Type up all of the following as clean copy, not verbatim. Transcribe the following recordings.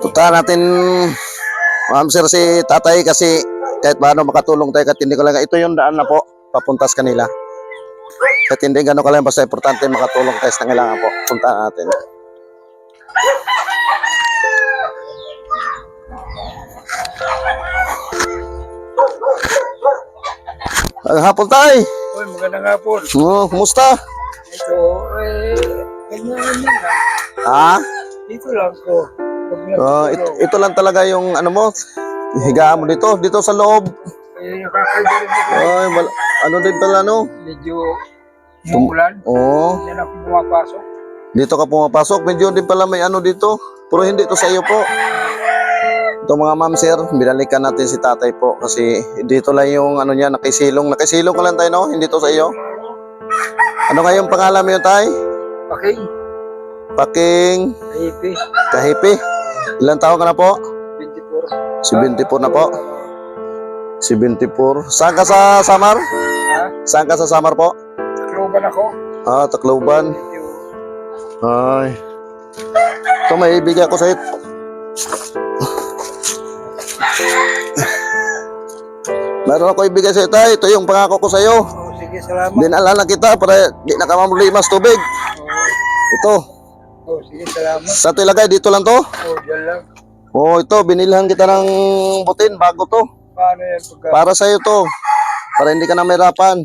Punta natin, ma'am sir, si tatay kasi kahit paano makatulong tayo kahit hindi ko lang. Ito yung daan na po, papuntas kanila. Kahit hindi gano'n ka lang, basta importante makatulong tayo sa kailangan po. Punta natin. Hapon tayo. Uy, magandang hapon. Kumusta? Ito, ganyan lang. Ha? Dito lang ko. Ito lang talaga yung ano mo, higaan mo dito sa loob. Nakakaiba rin ako. Ay, ano din pala no? Medyo umuulan. Oo. Yan ako pumapasok. Dito ka pumapasok, medyo din pala may ano dito. Pero hindi to sa iyo po. Ito mga ma'am sir, binalikan natin si tatay po kasi dito lang yung ano niya, nakisilong. Nakisilong ka lang tayo no? Hindi to sa iyo. Ano kayong pangalan mo yun tay? Okay. Paking Kahipi. Kahipi. Ilan taon ka na po? 24. 74 na po. 74. Saan ka sa Samar? Ha? Saan ka sa Samar po? Takloban ako. Tacloban. Medyo Ay. Ito may ibigay ko sa'yo. Meron ako ibigay sa'yo tayo. Ito yung pangako ko sa'yo. sige, salamat. Dinala kita para di na ka mamalimas tubig. Ito. Sige, salamat. Sa tilagay dito lang to. Diyan lang. Ito binilhan kita ng butin bago to. Paano yan pagka? Para sa'yo to. Para hindi ka na mahirapan.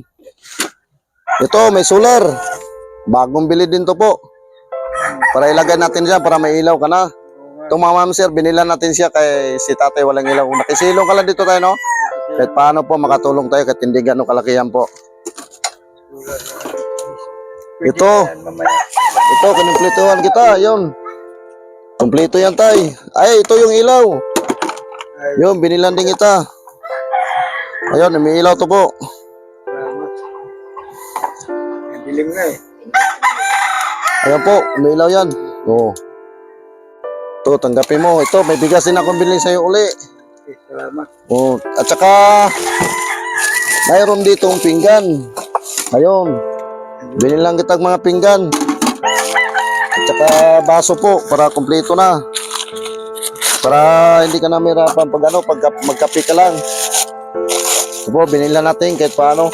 Ito may solar. Bagong bili din to po. Para ilagay natin dyan para may ilaw ka na. Itong mga ma'am sir, binilan natin siya kay si tatay walang ilaw. Nakisilong ka lang dito tayo no? Kahit paano po makatulong tayo kahit hindi gano'ng kalakihan po. Ito. Ito, kinumpletuhan kita. Yun. Kompleto yan tay. Ay, ito yung ilaw. Yun, binilan din kita. Ayun, may ilaw to po. Salamat. Dilim na eh. Ayan po, may ilaw yan. Oo. Ito, tanggapin mo. Ito, may bigas din akong bilhin sa'yo uli. Okay, salamat. Oo. At saka, mayroon ditong pinggan. Ayun. Bilhin lang kitang mga pinggan. At saka, baso po, para kumpleto na. Para hindi ka na mahirapan pag magkape ka lang. Ito po, binila natin kahit paano.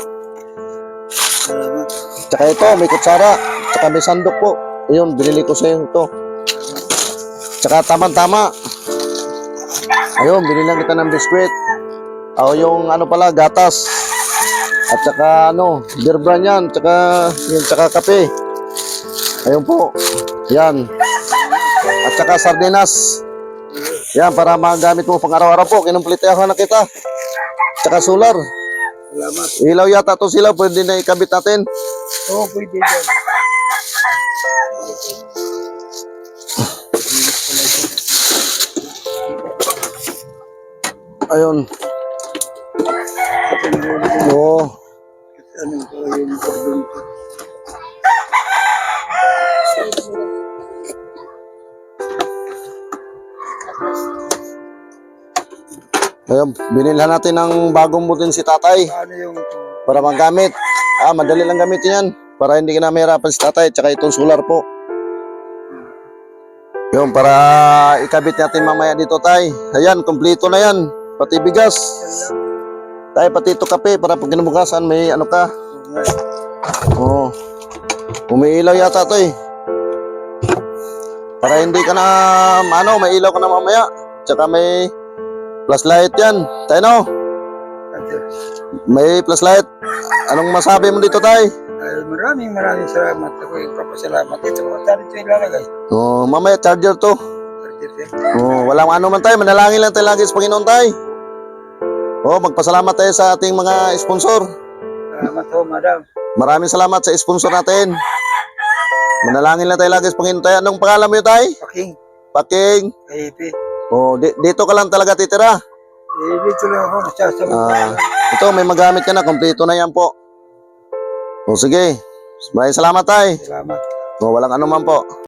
Salamat. Tsaka ito, may kutsara. Tsaka may sandok po. Ayun, binili ko sa'yo ito. Tsaka tama-tama. Ayun, binilang kita ng biskwit. O yung ano pala, gatas. At tsaka ano, beer brand yan. Tsaka kape. Ayun po. Yan. At tsaka sardinas. Yan, para magamit mo pang araw-araw po. Kinumpleto ako na kita. Tsaka solar. Salamat. Ilaw yata to sila. Pwede na ikabit natin. Oo, pwede dyan. Ayun. Oo. Anong ko yung problem ko? Ayun, binilhan natin ng bagong butin si tatay Paano yung para magamit. Madali lang gamitin yan para hindi ka na mahirapan si tatay. Tsaka itong solar po. Yun, para ikabit natin mamaya dito tay. Ayan, kompleto na yan. Pati bigas. Tay, pati ito kape para pag kinabukasan may ano ka. Oo. Umiilaw yata to eh. Para hindi ka na, may ilaw ka na mamaya. Tsaka may flashlight yan. Tay no? May flashlight. Anong masabi mo dito tay? Maraming salamat. Ako yung papasalamat. Ito, saan ito ilalagay? Mamaya charger to. Walang ano man tayo, manalangin lang tayo lagi sa Panginoon tayo. Magpasalamat tayo sa ating mga sponsor. Salamat ho, madam. Maraming salamat sa sponsor natin. Manalangin lang tayo lagi sa Panginoon tayo. Anong pangalan mo yun tayo? Paking. Paking. Kahipi. Dito ka lang talaga titira. Dito lang ako. Nasasagot. Ito, may magamit ka na. Kompleto na yan po. Sige. Maraming salamat tayo. Salamat. Walang ano man po.